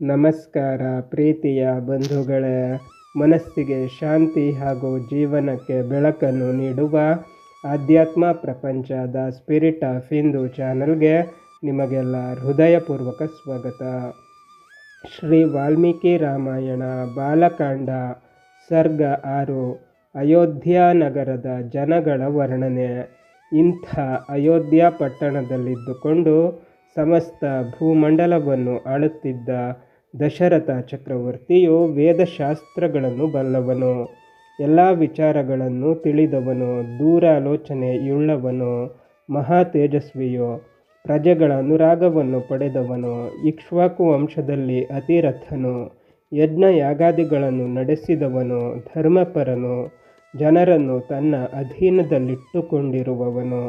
ನಮಸ್ಕಾರ ಪ್ರೀತಿಯ ಬಂಧುಗಳೇ, ಮನಸ್ಸಿಗೆ ಶಾಂತಿ ಹಾಗೂ ಜೀವನಕ್ಕೆ ಬೆಳಕನ್ನು ನೀಡುವ ಆಧ್ಯಾತ್ಮ ಪ್ರಪಂಚ ದ ಸ್ಪಿರಿಟ್ ಆಫ್ ಹಿಂದೂ ಚಾನಲ್ಗೆ ನಿಮಗೆಲ್ಲ ಹೃದಯಪೂರ್ವಕ ಸ್ವಾಗತ. ಶ್ರೀ ವಾಲ್ಮೀಕಿ ರಾಮಾಯಣ ಬಾಲಕಾಂಡ ಸರ್ಗ 6 ಅಯೋಧ್ಯ ನಗರದ ಜನಗಳ ವರ್ಣನೆ. ಇಂಥ ಅಯೋಧ್ಯ ಪಟ್ಟಣದಲ್ಲಿದ್ದುಕೊಂಡು ಸಮಸ್ತ ಭೂಮಂಡಲವನ್ನು ಆಳುತ್ತಿದ್ದ ದಶರಥ ಚಕ್ರವರ್ತಿಯು ವೇದಶಾಸ್ತ್ರಗಳನ್ನು ಬಲ್ಲವನು, ಎಲ್ಲ ವಿಚಾರಗಳನ್ನು ತಿಳಿದವನು, ದೂರಾಲೋಚನೆಯುಳ್ಳವನು, ಮಹಾ ತೇಜಸ್ವಿಯು, ಪ್ರಜೆಗಳ ಅನುರಾಗವನ್ನು ಪಡೆದವನು, ಇಕ್ಷ್ವಾಕು ವಂಶದಲ್ಲಿ ಅತಿರಥನು, ಯಜ್ಞ ಯಾಗಾದಿಗಳನ್ನು ನಡೆಸಿದವನು, ಧರ್ಮಪರನು, ಜನರನ್ನು ತನ್ನ ಅಧೀನದಲ್ಲಿಟ್ಟುಕೊಂಡಿರುವವನು,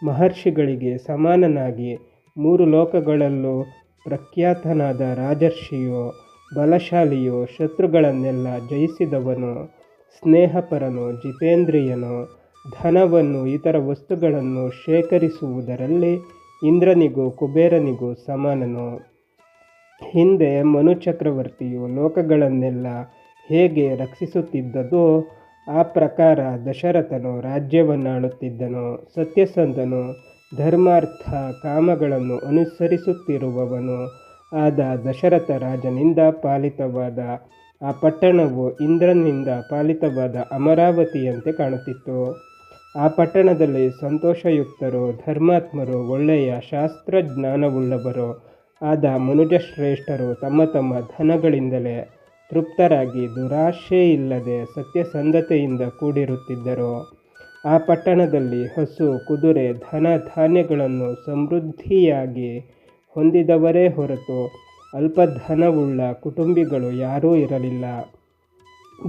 ಮಹರ್ಷಿಗಳಿಗೆ ಸಮಾನನಾಗಿ 3 ಲೋಕಗಳಲ್ಲೂ ಪ್ರಖ್ಯಾತನಾದ ರಾಜರ್ಷಿಯು, ಬಲಶಾಲಿಯು, ಶತ್ರುಗಳನ್ನೆಲ್ಲ ಜಯಿಸಿದವನು, ಸ್ನೇಹಪರನು, ಜಿತೇಂದ್ರಿಯನು, ಧನವನ್ನು ಇತರ ವಸ್ತುಗಳನ್ನು ಶೇಖರಿಸುವುದರಲ್ಲಿ ಇಂದ್ರನಿಗೂ ಕುಬೇರನಿಗೂ ಸಮಾನನು. ಹಿಂದೆ ಮನು ಚಕ್ರವರ್ತಿಯು ಲೋಕಗಳನ್ನೆಲ್ಲ ಹೇಗೆ ರಕ್ಷಿಸುತ್ತಿದ್ದದೋ ಆ ಪ್ರಕಾರ ದಶರಥನು ರಾಜ್ಯವನ್ನಾಳುತ್ತಿದ್ದನು. ಸತ್ಯಸಂಧನು, ಧರ್ಮಾರ್ಥ ಕಾಮಗಳನ್ನು ಅನುಸರಿಸುತ್ತಿರುವವನು ಆದ ದಶರಥ ರಾಜನಿಂದ ಪಾಲಿತವಾದ ಆ ಪಟ್ಟಣವು ಇಂದ್ರನಿಂದ ಪಾಲಿತವಾದ ಅಮರಾವತಿಯಂತೆ ಕಾಣುತ್ತಿತ್ತು. ಆ ಪಟ್ಟಣದಲ್ಲಿ ಸಂತೋಷಯುಕ್ತರು, ಧರ್ಮಾತ್ಮರು, ಒಳ್ಳೆಯ ಶಾಸ್ತ್ರಜ್ಞಾನವುಳ್ಳವರು ಆದ ಮನುಜಶ್ರೇಷ್ಠರು ತಮ್ಮ ತಮ್ಮ ಧನಗಳಿಂದಲೇ ತೃಪ್ತರಾಗಿ ದುರಾಶೆಯಿಲ್ಲದೆ ಸತ್ಯಸಂಧತೆಯಿಂದ ಕೂಡಿರುತ್ತಿದ್ದರು. ಆ ಪಟ್ಟಣದಲ್ಲಿ ಹಸು, ಕುದುರೆ, ಧನ ಧಾನ್ಯಗಳನ್ನು ಸಮೃದ್ಧಿಯಾಗಿ ಹೊಂದಿದವರೇ ಹೊರತು ಅಲ್ಪಧನವುಳ್ಳ ಕುಟುಂಬಿಗಳು ಯಾರೂ ಇರಲಿಲ್ಲ.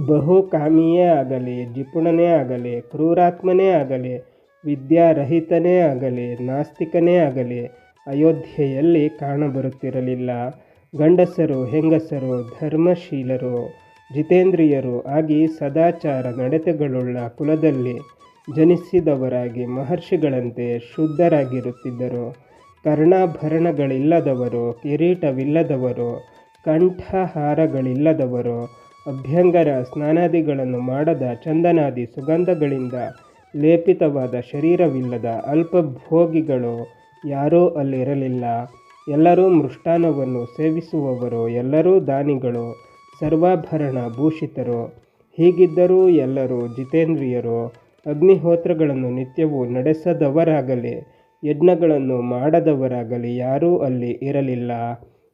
ಬಹುಕಾಮಿಯೇ ಆಗಲಿ, ಜಿಪುಣನೇ ಆಗಲಿ, ಕ್ರೂರಾತ್ಮನೇ ಆಗಲಿ, ವಿದ್ಯಾರಹಿತನೇ ಆಗಲಿ, ನಾಸ್ತಿಕನೇ ಆಗಲಿ ಅಯೋಧ್ಯೆಯಲ್ಲಿ ಕಾಣಬರುತ್ತಿರಲಿಲ್ಲ. ಗಂಡಸರು ಹೆಂಗಸರು ಧರ್ಮಶೀಲರು ಜಿತೇಂದ್ರಿಯರು ಆಗಿ ಸದಾಚಾರ ನಡತೆಗಳುಳ್ಳ ಕುಲದಲ್ಲಿ ಜನಿಸಿದವರಾಗಿ ಮಹರ್ಷಿಗಳಂತೆ ಶುದ್ಧರಾಗಿರುತ್ತಿದ್ದರು. ಕರ್ಣಾಭರಣಗಳಿಲ್ಲದವರು, ಕಿರೀಟವಿಲ್ಲದವರು, ಕಂಠಹಾರಗಳಿಲ್ಲದವರು, ಅಭ್ಯಂಗರ ಸ್ನಾನಾದಿಗಳನ್ನು ಮಾಡದ, ಚಂದನಾದಿ ಸುಗಂಧಗಳಿಂದ ಲೇಪಿತವಾದ ಶರೀರವಿಲ್ಲದ ಅಲ್ಪಭೋಗಿಗಳು ಯಾರೂ ಅಲ್ಲಿರಲಿಲ್ಲ. ಎಲ್ಲರೂ ಮೃಷ್ಟಾನ್ನವನ್ನು ಸೇವಿಸುವವರು, ಎಲ್ಲರೂ ದಾನಿಗಳು, ಸರ್ವಾಭರಣ ಭೂಷಿತರು. ಹೀಗಿದ್ದರೂ ಎಲ್ಲರೂ ಜಿತೇಂದ್ರಿಯರು. ಅಗ್ನಿಹೋತ್ರಗಳನ್ನು ನಿತ್ಯವೂ ನಡೆಸದವರಾಗಲಿ, ಯಜ್ಞಗಳನ್ನು ಮಾಡದವರಾಗಲಿ ಯಾರೂ ಅಲ್ಲಿ ಇರಲಿಲ್ಲ.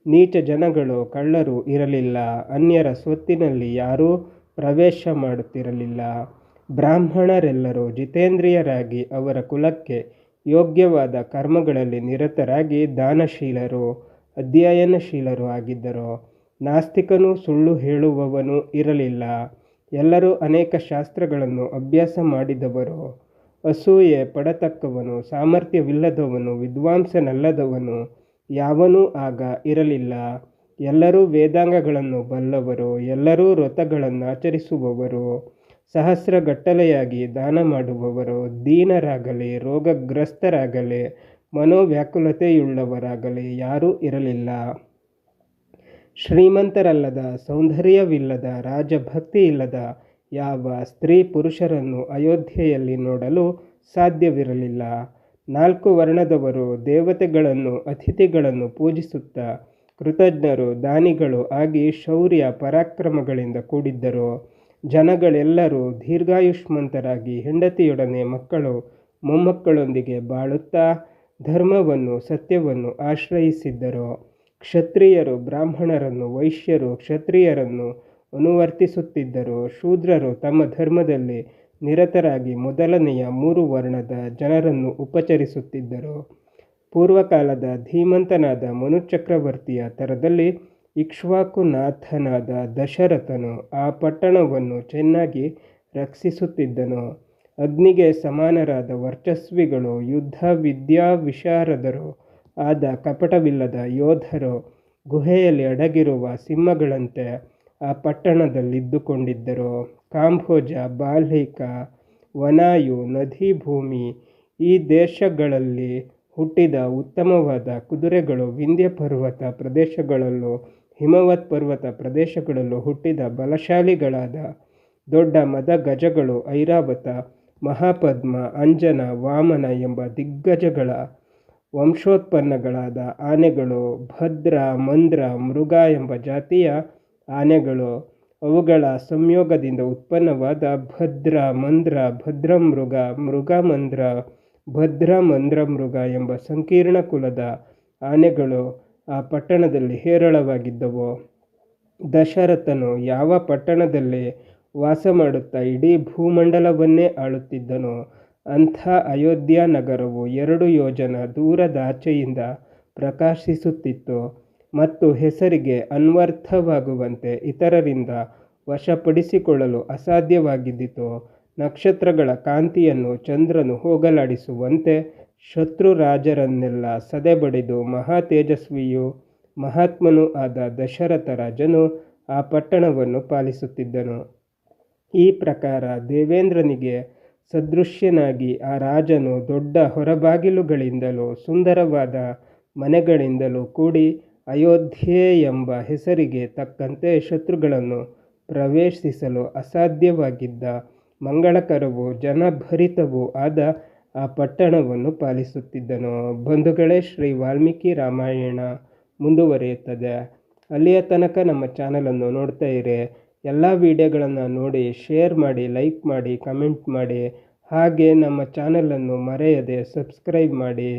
ನೀಚ ಜನಗಳು, ಕಳ್ಳರು ಇರಲಿಲ್ಲ. ಅನ್ಯರ ಸ್ವತ್ತಿನಲ್ಲಿ ಯಾರೂ ಪ್ರವೇಶ ಮಾಡುತ್ತಿರಲಿಲ್ಲ. ಬ್ರಾಹ್ಮಣರೆಲ್ಲರೂ ಜಿತೇಂದ್ರಿಯರಾಗಿ ಅವರ ಕುಲಕ್ಕೆ ಯೋಗ್ಯವಾದ ಕರ್ಮಗಳಲ್ಲಿ ನಿರತರಾಗಿ ದಾನಶೀಲರು, ಅಧ್ಯಯನಶೀಲರು ಆಗಿದ್ದರು. ನಾಸ್ತಿಕನೂ ಸುಳ್ಳು ಹೇಳುವವನೂ ಇರಲಿಲ್ಲ. ಎಲ್ಲರೂ ಅನೇಕ ಶಾಸ್ತ್ರಗಳನ್ನು ಅಭ್ಯಾಸ ಮಾಡಿದವರು. ಅಸೂಯೆ ಪಡತಕ್ಕವನು, ಸಾಮರ್ಥ್ಯವಿಲ್ಲದವನು, ವಿದ್ವಾಂಸನಲ್ಲದವನು ಯಾವನೂ ಆಗ ಇರಲಿಲ್ಲ. ಎಲ್ಲರೂ ವೇದಾಂಗಗಳನ್ನು ಬಲ್ಲವರು, ಎಲ್ಲರೂ ವ್ರತಗಳನ್ನು ಆಚರಿಸುವವರು, ಸಹಸ್ರಗಟ್ಟಲೆಯಾಗಿ ದಾನ ಮಾಡುವವರು, ದೀನರಾಗಲಿ, ರೋಗಗ್ರಸ್ತರಾಗಲಿ, ಮನೋವ್ಯಾಕುಲತೆಯುಳ್ಳವರಾಗಲಿ ಯಾರೂ ಇರಲಿಲ್ಲ. ಶ್ರೀಮಂತರಲ್ಲದ, ಸೌಂದರ್ಯವಿಲ್ಲದ, ರಾಜಭಕ್ತಿಯಿಲ್ಲದ ಯಾವ ಸ್ತ್ರೀ ಪುರುಷರನ್ನು ಅಯೋಧ್ಯೆಯಲ್ಲಿ ನೋಡಲು ಸಾಧ್ಯವಿರಲಿಲ್ಲ. 4 ವರ್ಣದವರು ದೇವತೆಗಳನ್ನು ಅತಿಥಿಗಳನ್ನು ಪೂಜಿಸುತ್ತಾ ಕೃತಜ್ಞರು, ದಾನಿಗಳು ಆಗಿ ಶೌರ್ಯ ಪರಾಕ್ರಮಗಳಿಂದ ಕೂಡಿದ್ದರು. ಜನಗಳೆಲ್ಲರೂ ದೀರ್ಘಾಯುಷ್ಮಂತರಾಗಿ ಹೆಂಡತಿಯೊಡನೆ ಮಕ್ಕಳು ಮೊಮ್ಮಕ್ಕಳೊಂದಿಗೆ ಬಾಳುತ್ತಾ ಧರ್ಮವನ್ನು ಸತ್ಯವನ್ನು ಆಶ್ರಯಿಸಿದ್ದರು. ಕ್ಷತ್ರಿಯರು ಬ್ರಾಹ್ಮಣರನ್ನು, ವೈಶ್ಯರು ಕ್ಷತ್ರಿಯರನ್ನು ಅನುವರ್ತಿಸುತ್ತಿದ್ದರು. ಶೂದ್ರರು ತಮ್ಮ ಧರ್ಮದಲ್ಲಿ ನಿರತರಾಗಿ ಮೊದಲನೆಯ 3 ವರ್ಣದ ಜನರನ್ನು ಉಪಚರಿಸುತ್ತಿದ್ದರು. ಪೂರ್ವಕಾಲದ ಧೀಮಂತನಾದ ಮನುಚಕ್ರವರ್ತಿಯ ತರದಲ್ಲಿ ಇಕ್ಷ್ವಾಕುನಾಥನಾದ ದಶರಥನು ಆ ಪಟ್ಟಣವನ್ನು ಚೆನ್ನಾಗಿ ರಕ್ಷಿಸುತ್ತಿದ್ದನು. ಅಗ್ನಿಗೆ ಸಮಾನರಾದ ವರ್ಚಸ್ವಿಗಳು, ಯುದ್ಧ ವಿದ್ಯಾ ವಿಶಾರದರು ಆದ ಕಪಟವಿಲ್ಲದ ಯೋಧರು ಗುಹೆಯಲ್ಲಿ ಅಡಗಿರುವ ಸಿಂಹಗಳಂತೆ ಆ ಪಟ್ಟಣದಲ್ಲಿದ್ದುಕೊಂಡಿದ್ದರು. ಕಾಂಬೋಜ, ಬಾಲ್ಹಿಕ, ವನಾಯು, ನದಿ ಭೂಮಿ ಈ ದೇಶಗಳಲ್ಲಿ ಹುಟ್ಟಿದ ಉತ್ತಮವಾದ ಕುದುರೆಗಳು ವಿಂಧ್ಯ ಪರ್ವತ ಪ್ರದೇಶಗಳಲ್ಲೂ ಹಿಮವತ್ ಪರ್ವತ ಪ್ರದೇಶಗಳಲ್ಲೂ ಹುಟ್ಟಿದ ಬಲಶಾಲಿಗಳಾದ ದೊಡ್ಡ ಮದ ಗಜಗಳು ಐರಾವತ, ಮಹಾಪದ್ಮ, ಅಂಜನ, ವಾಮನ ಎಂಬ ದಿಗ್ಗಜಗಳ ವಂಶೋತ್ಪನ್ನಗಳಾದ ಆನೆಗಳು, ಭದ್ರ, ಮಂದ್ರ, ಮೃಗ ಎಂಬ ಜಾತಿಯ ಆನೆಗಳು, ಅವುಗಳ ಸಂಯೋಗದಿಂದ ಉತ್ಪನ್ನವಾದ ಭದ್ರ, ಮಂದ್ರ, ಭದ್ರಮೃಗ, ಮೃಗಮಂದ್ರ, ಭದ್ರ ಮಂದ್ರಮೃಗ ಎಂಬ ಸಂಕೀರ್ಣ ಕುಲದ ಆನೆಗಳು ಆ ಪಟ್ಟಣದಲ್ಲಿ ಹೇರಳವಾಗಿದ್ದವು. ದಶರಥನು ಯಾವ ಪಟ್ಟಣದಲ್ಲಿ ವಾಸ ಮಾಡುತ್ತಾ ಇಡೀ ಭೂಮಂಡಲವನ್ನೇ ಆಳುತ್ತಿದ್ದನೋ ಅಂಥ ಅಯೋಧ್ಯ ನಗರವು 2 ಯೋಜನ ದೂರದಾಚೆಯಿಂದ ಪ್ರಕಾಶಿಸುತ್ತಿತ್ತು ಮತ್ತು ಹೆಸರಿಗೆ ಅನ್ವರ್ಥವಾಗುವಂತೆ ಇತರರಿಂದ ವಶಪಡಿಸಿಕೊಳ್ಳಲು ಅಸಾಧ್ಯವಾಗಿದ್ದಿತು. ನಕ್ಷತ್ರಗಳ ಕಾಂತಿಯನ್ನು ಚಂದ್ರನು ಹೋಗಲಾಡಿಸುವಂತೆ ಶತ್ರು ರಾಜರನ್ನೆಲ್ಲ ಸದೆಬಡಿದು ಮಹಾ ತೇಜಸ್ವಿಯೂ ಮಹಾತ್ಮನೂ ಆದ ದಶರಥ ರಾಜನು ಆ ಪಟ್ಟಣವನ್ನು ಪಾಲಿಸುತ್ತಿದ್ದನು. ಈ ಪ್ರಕಾರ ದೇವೇಂದ್ರನಿಗೆ ಸದೃಶ್ಯನಾಗಿ ಆ ರಾಜನು ದೊಡ್ಡ ಹೊರಬಾಗಿಲುಗಳಿಂದಲೂ ಸುಂದರವಾದ ಮನೆಗಳಿಂದಲೂ ಕೂಡಿ ಅಯೋಧ್ಯೆ ಎಂಬ ಹೆಸರಿಗೆ ತಕ್ಕಂತೆ ಶತ್ರುಗಳನ್ನು ಪ್ರವೇಶಿಸಲು ಅಸಾಧ್ಯವಾಗಿದ್ದ ಮಂಗಳಕರವೂ ಜನಭರಿತವೂ ಆದ ಆ ಪಟ್ಟಣವನ್ನು ಪಾಲಿಸುತ್ತಿದ್ದನು. ಬಂಧುಗಳೇ, ಶ್ರೀ ವಾಲ್ಮೀಕಿ ರಾಮಾಯಣ ಮುಂದುವರಿಯುತ್ತದೆ. ಅಲ್ಲಿಯ ತನಕ ನಮ್ಮ ಚಾನಲನ್ನು ನೋಡ್ತಾ ಇರಿ. ಎಲ್ಲ ವಿಡಿಯೋಗಳನ್ನು ನೋಡಿ ಶೇರ್ ಮಾಡಿ, ಲೈಕ್ ಮಾಡಿ, ಕಮೆಂಟ್ ಮಾಡಿ. ಹಾಗೆ ನಮ್ಮ ಚಾನಲನ್ನು ಮರೆಯದೆ ಸಬ್ಸ್ಕ್ರೈಬ್ ಮಾಡಿ.